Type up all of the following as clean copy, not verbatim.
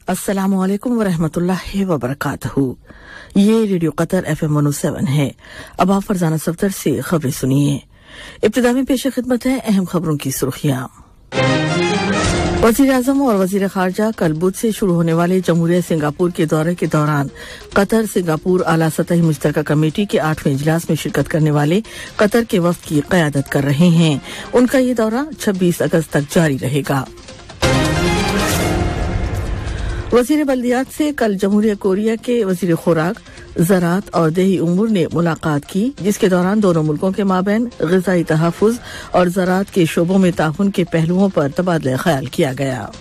अस्सलामु अलैकुम वरहमतुल्लाहि वबरकातुहू। ये रेडियो कतर FM 107 है। अब आप फरजाना सफ्तर से खबरें सुनिए। इब्तिदा में पेश खिदमत है अहम खबरों की सुर्खियां। वज़ीर आज़म और वज़ीर ख़ारजा कल बुध से शुरू होने वाले जमहूरिया सिंगापुर के दौरे के दौरान कतर सिंगापुर आला सतही मुश्तरका कमेटी के 8वें इजलास में शिरकत करने वाले कतर के वफ़द की क़यादत कर रहे हैं। उनका ये दौरा 26 अगस्त तक जारी रहेगा। वज़ीर बल्दियात से कल जमहूरिया कोरिया के वज़ीर खुराक, ज़राअत और देही उमूर ने मुलाकात की, जिसके दौरान दोनों मुल्कों के माबैन ग़िज़ाई तहफ़्फ़ुज़ और ज़राअत के शोबों में ताउन के पहलुओं पर तबादला ख़याल किया गया।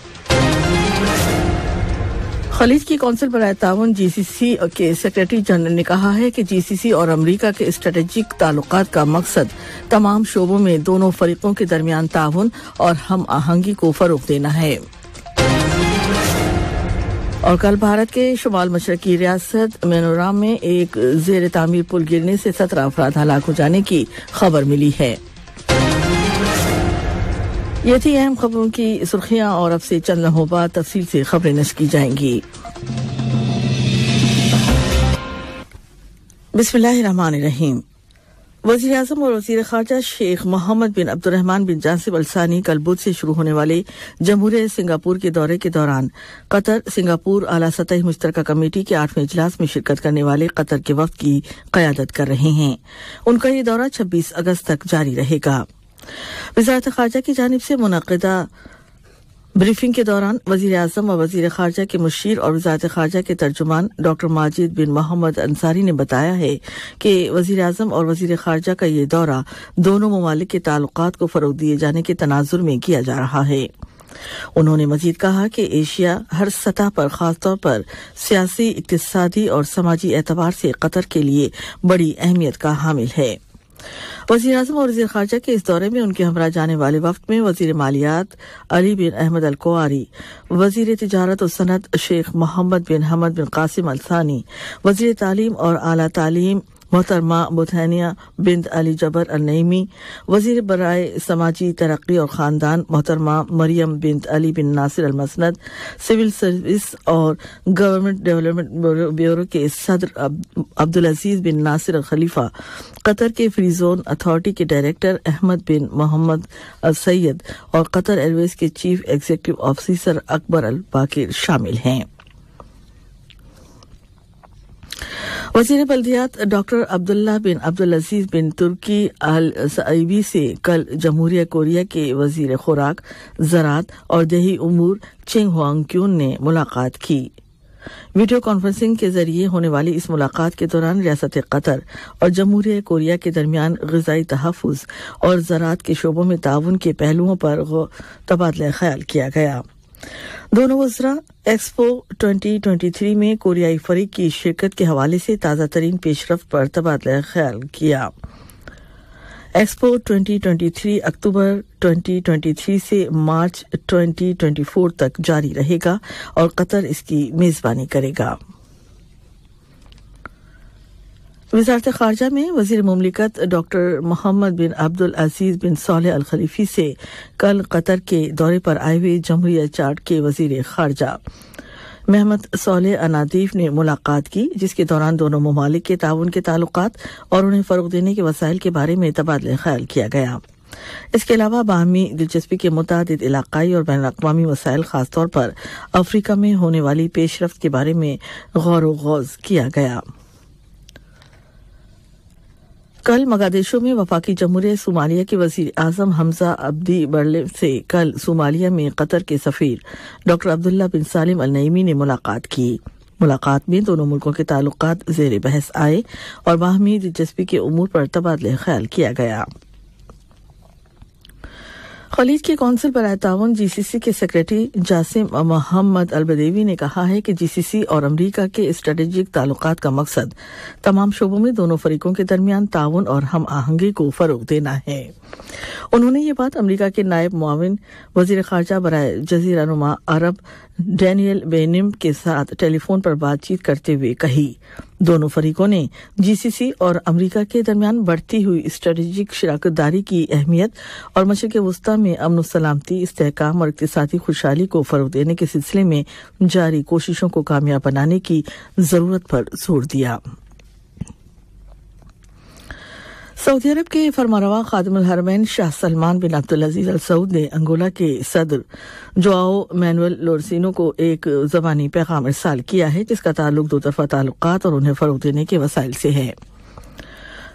खलीज की कौंसिल बराए ताउन GCC के सेक्रेटरी जनरल ने कहा है कि GCC और अमरीका के स्ट्रेटेजिक ताल्लुकात का मकसद तमाम शोबों में दोनों फरीकों के दरमियान ताउन और हम आहंगी को फ़रोग़ देना है। और कल भारत के शुमाल मशरकी रियासत मेनोराम में एक ज़ेर तामीर पुल गिरने से 17 अफराद हलाक हो जाने की खबर मिली है। ये थी अहम खबरों की सुर्खियां और अब से चंद लम्हों बाद तफसील से खबरें नश्र की जाएंगी। बिस्मिल्लाहिर्रहमानिर्रहीम। वज़ीर आज़म और वज़ीर ख़ारजा शेख मोहम्मद बिन अब्दुर्रहमान बिन जासिब अल सानी कल बुध से शुरू होने वाले जमहूरिया सिंगापुर के दौरे के दौरान कतर सिंगापुर आला सतही मुश्तरका कमेटी के 8वें इजलास में शिरकत करने वाले कतर के वफ़द की क़यादत कर रहे हैं। उनका ये दौरा 26 अगस्त तक जारी रहेगा। वज़ारत ख़ारजा की जानिब से मुनक़िदा ब्रीफिंग के दौरान वज़ीर आज़म और वज़ीर ख़ारजा के मुशीर और वज़ारत ख़ारजा के तर्जुमान डॉक्टर माजिद बिन मोहम्मद अंसारी ने बताया है कि वज़ीर आज़म और वज़ीर ख़ारजा का ये दौरा दोनों ममालिक के ताल्लुकात को फ़रोग़ दिए जाने के तनाज़ुर में किया जा रहा है। उन्होंने मज़ीद कहा कि एशिया हर सतह पर ख़ासतौर पर सियासी, इक़्तिसादी और समाजी एतबार से कतर के लिए बड़ी अहमियत का हामिल है। वज़ीर आज़म और वज़ीर ख़ारजा के इस दौरे में उनके हमरा जाने वाले वफ़द में वज़ीर मालियात अली बिन अहमद अल कुआरी, वज़ीर तिजारत और सनत शेख मोहम्मद बिन हमद बिन कासिम अल सानी, वज़ीर तालीम और आला तालीम मोहतरमा बुथैनिया बिन्त अली जबर अल नईमी, वज़ीर बराए समाजी तरक्की और ख़ानदान मोहतरमा मरियम बिन्त अली बिन नासिर अल मसनद, सिविल सर्विस और गवर्नमेंट डेवलपमेंट ब्यूरो के सदर अब्दुल अजीज बिन नासिर अल खलीफा, कतर के फ्री जोन अथॉरिटी के डायरेक्टर अहमद बिन मोहम्मद अल सैयद और कतर एयरवेज के चीफ एग्जीक्यूटिव ऑफिसर अकबर अल बाकिर शामिल हैं। वज़ीर बल्दियात डॉक्टर अब्दुल्ला बिन अब्दुल अजीज बिन तुर्की अल सईबी से कल जमहूरिया कोरिया के वज़ीर खुराक, ज़राअत और देही उमूर चेंग हुआंगक्यून ने मुलाकात की। वीडियो कॉन्फ्रेंसिंग के जरिए होने वाली इस मुलाकात के दौरान रियासत कतर और जमहूरिया कोरिया के दरमियान ग़िज़ाई तहफ़्फ़ुज़ और ज़राअत के शोबों में ताउन के पहलुओं पर तबादला ख़याल किया गया। दोनों वज़रा एक्सपो 2023 में कोरियाई फरीक की शिरकत के हवाले से ताज़ा तरीन पेशरफ्त पर तबादला ख़याल किया। एक्सपो 2023 अक्टूबर 2023 से मार्च 2024 तक जारी रहेगा और कतर इसकी मेज़बानी करेगा। वज़ारत ख़ारजा में वज़ीर मुमलिकत डॉक्टर मोहम्मद बिन अब्दुल अजीज बिन सालेह अल खलीफी से कल कतर के दौरे पर आए हुए जमहूरिया चार्ट के वज़ीर ख़ारजा महमद सालेह अनादीफ ने मुलाकात की, जिसके दौरान दोनों ममालिक के ताउन के ताल्लुकात और उन्हें फ़रोग़ देने के वसाइल के बारे में तबादला ख़याल किया गया। इसके अलावा बाहमी दिलचस्पी के मुतादिद इलाक़ाई और बैनुल-अक़वामी वसाइल ख़ासतौर पर अफ्रीका में होने वाली पेशरफ्त के बारे में गौर व गौज़ किया गया। कल मगादिशो में वफाकी जमहूरिया सोमालिया के वज़ीर आज़म हमजा अब्दी बरले से कल सोमालिया में कतर के सफ़ीर डॉक्टर अब्दुल्ला बिन सालिम अल नईमी ने मुलाकात की। मुलाकात में दोनों मुल्कों के ताल्लुकात ज़ेर बहस आए और बाहमी दिलचस्पी के उमूर पर तबादला ख़याल किया गया। खलीज की कौंसिल बराए ताउन GCC के सेक्रेटरी जासिम मोहम्मद अल बदेवी ने कहा है कि GCC और अमरीका के स्ट्रेटेजिक ताल्लुकात का मकसद तमाम शोबों में दोनों फरीकों के दरमियान ताउन और हम आहंगी को फ़रोग़ देना है। उन्होंने ये बात अमरीका के नायब मुआविन वज़ीर ख़ारजा बराए जज़ीरा नुमा अरब डैनियल बेनिम के साथ टेलीफोन पर बातचीत करते हुए कही। दोनों फरीकों ने जीसीसी और अमेरिका के दरमियान बढ़ती हुई स्ट्रेटेजिक शराकतदारी की अहमियत और मशरिक़ वस्ता में अमन और सलामती, इस्तेहकाम और इक़्तिसादी खुशहाली को फ़रोग़ देने के सिलसिले में जारी कोशिशों को कामयाब बनाने की ज़रूरत पर जोर दिया। सऊदी अरब के फरमानरवा खादिमुल हरमैन शाह सलमान बिन अब्दुल अजीज अल सऊद ने अंगोला के सदर जोआओ मैनुअल लोरसिनो को एक ज़बानी पैगाम इरसाल किया है, जिसका ताल्लुक दो तरफ़ा ताल्लुकात और उन्हें फ़रोग़ देने के वसाइल से है।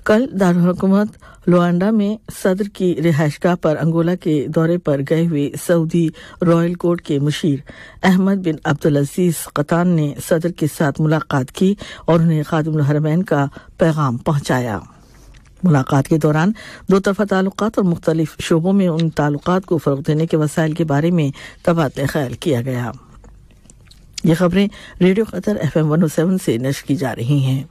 कल दारुल हुकूमत लुआंडा में सदर की रिहाइशगाह पर अंगोला के दौरे पर गए हुए सऊदी रॉयल कोर्ट के मुशीर अहमद बिन अब्दुल अजीज कतान ने सदर के साथ मुलाकात की और उन्हें खादिमुल हरमैन का पैगाम पहुंचाया। मुलाकात के दौरान दो तरफा ताल्लुकात और मुख्तलिफ शोबों में उन ताल्लुकात को फ़रोग़ देने के वसाइल के बारे में तबादला ख्याल किया गया। ये खबरें रेडियो कतर FM 107 से नश्र की जा रही हैं।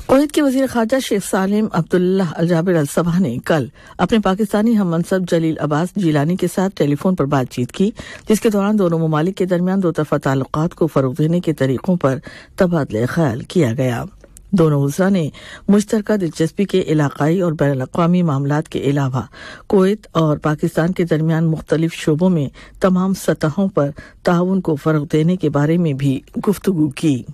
कुवैत के वज़ीर ख़ारजा शेख सालिम अब्दुल्लाह अल जाबिर अल सबह ने कल अपने पाकिस्तानी हम मनसब जलील अब्बास जिलानी के साथ टेलीफोन पर बातचीत की, जिसके दौरान दोनों ममालिक के दरमियान दो तरफा ताल्लुकात को फ़रोग़ देने के तरीक़ों पर तबादला ख्याल किया गया। दोनों वज़रा ने मुश्तरका दिलचस्पी के इलाक़ाई और बैनुल-अक़वामी मामलात के अलावा कुवैत और पाकिस्तान के दरमियान मुख्तलिफ शोबों में तमाम सतहों पर ताउन को फ़रोग़ देने के बारे में भी गुफ्तगू की।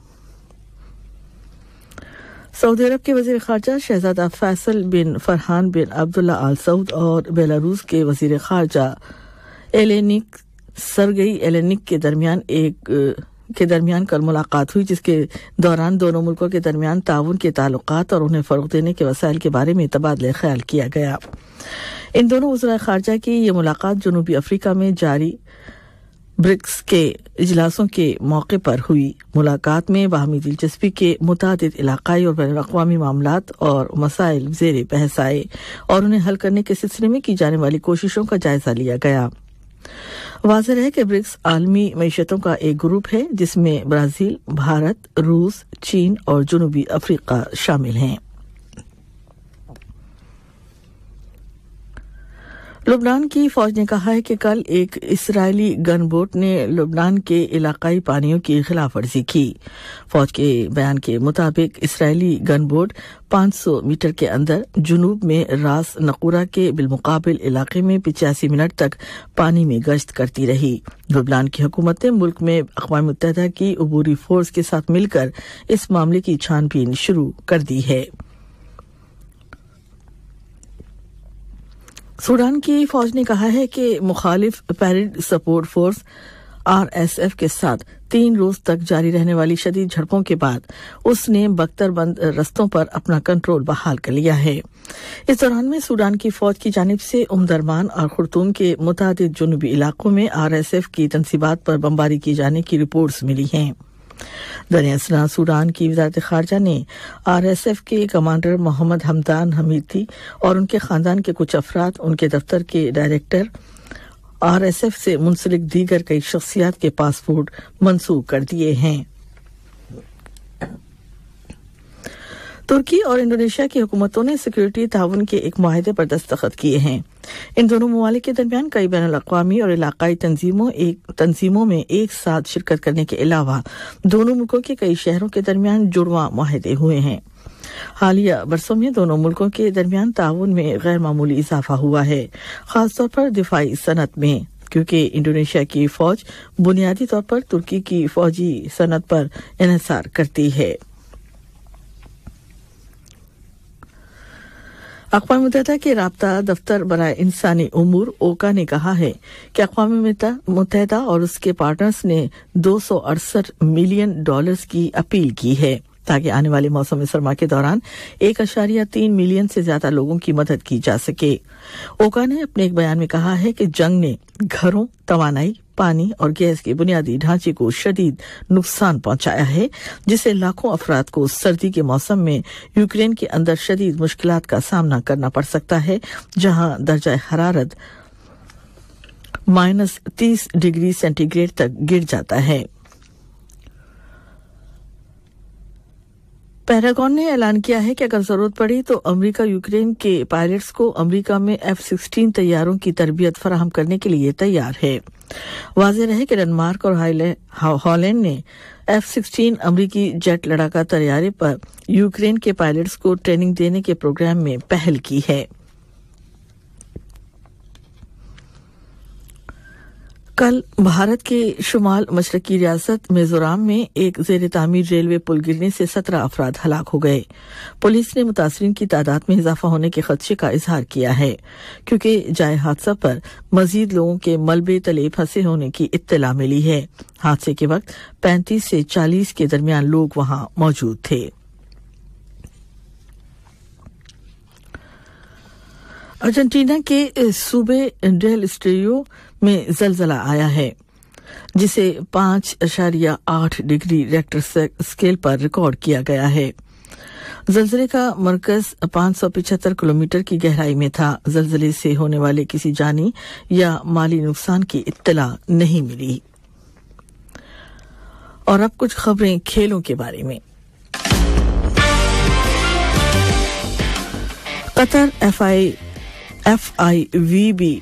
सऊदी अरब के वज़ीर ख़ारजा शहज़ादा फैसल बिन फरहान बिन अब्दुल्ला आल सऊद और बेलारूस के वज़ीर ख़ारजा एलेनिक सरगई एलेनिक के दरमियान कल मुलाकात हुई, जिसके दौरान दोनों मुल्कों के दरमियान ताउन के ताल्लुकात और उन्हें फ़रोग़ देने के वसाइल के बारे में तबादला ख्याल किया गया। इन दोनों वज़राए ख़ारजा की ये मुलाकात जनूबी अफ्रीका में जारी ब्रिक्स के इजलासों के मौके पर हुई। मुलाकात में बाहमी दिलचस्पी के मुतादिद इलाक़ाई और बैनुल-अक़वामी मामलात और मसाइल ज़ेर बहस आए और उन्हें हल करने के सिलसिले में की जाने वाली कोशिशों का जायज़ा लिया गया। वाज़ेह है कि ब्रिक्स आलमी मईशतों का एक ग्रुप है जिसमें ब्राज़ील, भारत, रूस, चीन और जनूबी अफ्रीका शामिल हैं। लुबनान की फौज ने कहा है कि कल एक इस्राएली गन बोट ने लुबनान के इलाकाई पानियों की खिलाफ वर्जी की। फौज के बयान के मुताबिक इस्राएली गन बोट 500 मीटर के अंदर जुनूब में रास नकूरा के बिलमुकाबिल इलाके में 85 मिनट तक पानी में गश्त करती रही। लुबनान की हुकूमत ने मुल्क में अक़वाम मुत्तहिदा की अबूरी फोर्स के साथ मिलकर इस मामले की छानबीन शुरू कर दी है। सूडान की फौज ने कहा है कि मुखालिफ पैरेड सपोर्ट फोर्स RSF के साथ 3 रोज तक जारी रहने वाली शदीद झड़पों के बाद उसने बख्तरबंद रस्तों पर अपना कंट्रोल बहाल कर लिया है। इस दौरान में सूडान की फौज की जानिब से उमदरमान और खुर्तूम के मुतादिद जुनूबी इलाकों में RSF की तनसीबात पर बमबारी किए जाने की रिपोर्ट्स मिली हैं। दरअसल सूडान की वज़ारत ख़ारजा ने RSF के कमांडर मोहम्मद हमदान हमीदी और उनके ख़ानदान के कुछ अफराद, उनके दफ्तर के डायरेक्टर, RSF से मुंसलिक दीगर कई शख्सियात के पासपोर्ट मंसूख कर दिए हैं। तुर्की और इंडोनेशिया की हुकूमतों ने सिक्योरिटी ताउन के एक मुआहदे पर दस्तखत किए हैं। इन दोनों ममालिक के दरमियान कई बैनुल-अक़वामी और इलाकाई तंजीमों में एक साथ शिरकत करने के अलावा दोनों मुल्कों के कई शहरों के दरमियान जुड़वां मुआहदे हुए हैं। हालिया बरसों में दोनों मुल्कों के दरमियान ताउन में गैर मामूली इजाफा हुआ है, खासतौर पर दिफाई सनत में, क्योंकि इंडोनेशिया की फौज बुनियादी तौर पर तुर्की की फौजी सनत पर इन्हिसार करती है। अक़वाम मुत्तहिदा के राब्ता दफ्तर बराए इंसानी उमूर ओका ने कहा है कि अक़वाम मुत्तहिदा और उसके पार्टनर्स ने $268 मिलियन की अपील की है ताकि आने वाले मौसम सरमा के दौरान 1.3 मिलियन से ज्यादा लोगों की मदद की जा सके। ओका ने अपने एक बयान में कहा है कि जंग ने घरों, तवानाई, पानी और गैस के बुनियादी ढांचे को शदीद नुकसान पहुंचाया है, जिससे लाखों अफराद को सर्दी के मौसम में यूक्रेन के अंदर शदीद मुश्किलात का सामना करना पड़ सकता है, जहां दर्जा हरारत -30 डिग्री सेंटीग्रेड तक गिर जाता है। पेंटागन ने ऐलान किया है कि अगर जरूरत पड़ी तो अमेरिका यूक्रेन के पायलट्स को अमेरिका में F-16 तैयारों की तरबियत फराहम करने के लिए तैयार है। वाज़ेह रहे कि डेनमार्क और हॉलैंड ने F-16 अमेरिकी जेट लड़ाका तैयारे पर यूक्रेन के पायलट्स को ट्रेनिंग देने के प्रोग्राम में पहल की है। कल भारत के शुमाल मशरकी रियासत मिजोरम में एक जेर तामीर रेलवे पुल गिरने से 17 अफराद हलाक हो गए। पुलिस ने मुतासरीन की तादाद में इजाफा होने के खदशे का इजहार किया है, क्योंकि जाए हादसा पर मजीद लोगों के मलबे तले फंसे होने की इत्तला मिली है। हादसे के वक्त 35 से 40 के दरमियान लोग वहां मौजूद थे। अर्जेंटीना के सूबे डेल स्टेरियो में जलजला आया है, जिसे 5.8 डिग्री रेक्टर स्केल पर रिकॉर्ड किया गया है। जलजले का मरकज 575 किलोमीटर की गहराई में था। जलजले से होने वाले किसी जानी या माली नुकसान की इत्तला नहीं मिली। और अब कुछ खबरें खेलों के बारे में। कतर FIVB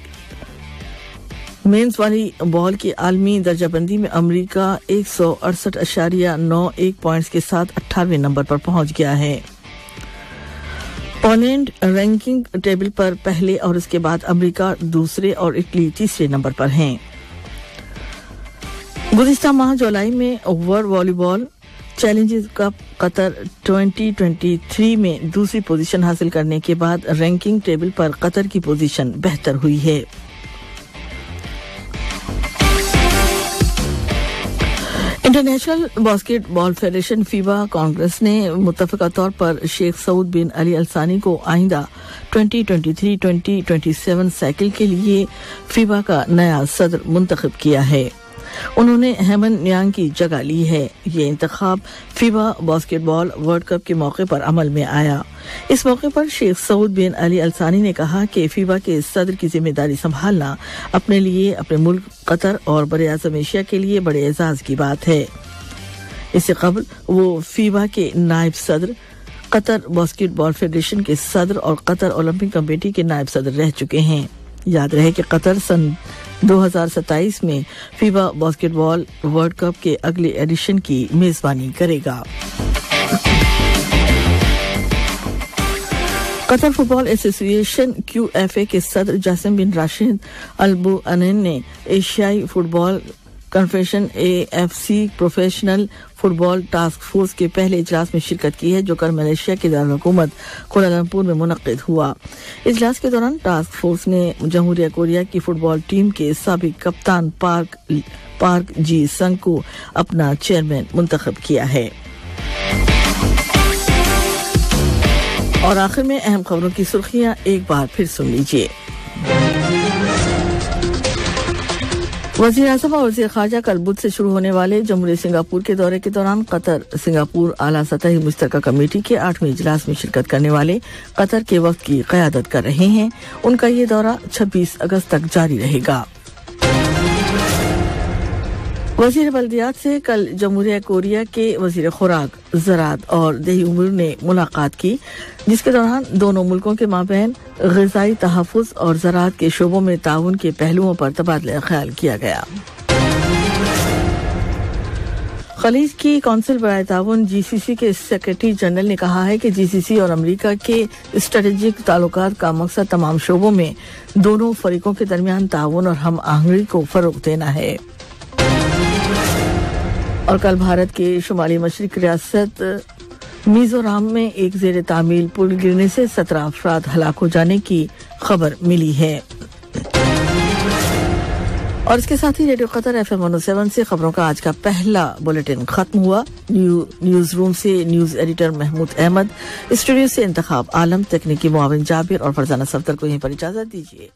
मेंस वाली बॉल की आलमी दर्जाबंदी में अमेरिका 168.91 पॉइंट्स के साथ 18वें नंबर पर पहुंच गया है। पोलैंड रैंकिंग टेबल पर पहले और उसके बाद अमेरिका दूसरे और इटली तीसरे नंबर पर हैं। गुज़िश्ता माह जुलाई में world volleyball challenges cup Qatar 2023 में दूसरी पोजीशन हासिल करने के बाद रैंकिंग टेबल पर कतर की पोजीशन बेहतर हुई है। International basketball federation FIBA Congress ने मुत्तफ़िका तौर पर शेख सऊद बिन अली अल सानी को आइंदा 2023-2027 साइकिल के लिए फीबा का नया सदर मुंतखब किया है। उन्होंने हेमन न्यांग की जगह ली है। ये इंतखाब फीबा बास्केटबॉल वर्ल्ड कप के मौके पर अमल में आया। इस मौके पर शेख सऊद बिन अली अल सानी ने कहा कि फीबा के सदर की जिम्मेदारी संभालना अपने लिए, अपने मुल्क कतर और बड़े-ए-आज़म एशिया के लिए बड़े एजाज की बात है। इससे कबल वो फीबा के नायब सदर, कतर बास्केटबॉल फेडरेशन के सदर और कतर ओलंपिक कमेटी के नायब सदर रह चुके हैं। याद रहे कि कतर सन 2027 में फीबा बास्केटबॉल वर्ल्ड कप के अगले एडिशन की मेजबानी करेगा। कतर फुटबॉल एसोसिएशन QFA के सदर जासिम बिन राशिद अल बुअनैन ने एशियाई football confederation AFC professional football task force के पहले इजलास में शिरकत की है, जो कल मलेशिया के दारुल-हुकूमत कुआलालंपुर में मुनक्किद हुआ। इजलास के दौरान टास्क फोर्स ने जमहूरिया कोरिया की फुटबॉल टीम के साबिक कप्तान पार्क जी संग को अपना चेयरमैन मुंतखब किया है। और आखिर में अहम खबरों की सुर्खियां एक बार फिर सुन लीजिए। वज़ीर-ए-आज़म और वज़ीर ख़ारजा कल बुध से शुरू होने वाले जमहूरिया सिंगापुर के दौरे के दौरान कतर सिंगापुर आला सतही मुश्तरका कमेटी के 8वें इजलास में शिरकत करने वाले कतर के वक्त की क़यादत कर रहे हैं। उनका ये दौरा 26 अगस्त तक जारी रहेगा। वज़ीर बल्दियात से कल जमहूरिया कोरिया के वज़ीर खुराक, ज़राअत और देही उमूर ने मुलाकात की, जिसके दौरान दोनों मुल्कों के माबैन ग़िज़ाई तहफ़्फ़ुज़ और ज़राअत के शोबों में ताउन के पहलुओं पर तबादला ख्याल किया गया। खलीज की कौंसिल बराए ताउन GCC के सेक्रेटरी जनरल ने कहा है कि GCC और अमेरिका के स्ट्रेटेजिक ताल्लुकात का मकसद तमाम शोबों में दोनों फरीकों के दरमियान ताउन और हम आहंगी को फ़रोग़ देना है। और कल भारत के शुमाली मशरिक रियासत मिजोरम में एक जेर तामील पुल गिरने से 17 अफराद हलाक हो जाने की खबर मिली है। और इसके साथ ही रेडियो कतर FM 107 से खबरों का आज का पहला बुलेटिन खत्म हुआ। न्यूज रूम से news editor Mahmood Ahmad, studio से इंतखाब आलम, तकनीकी मुआविन जाबिर और फरजाना सफ्दर को यहीं पर इजाजत दीजिए।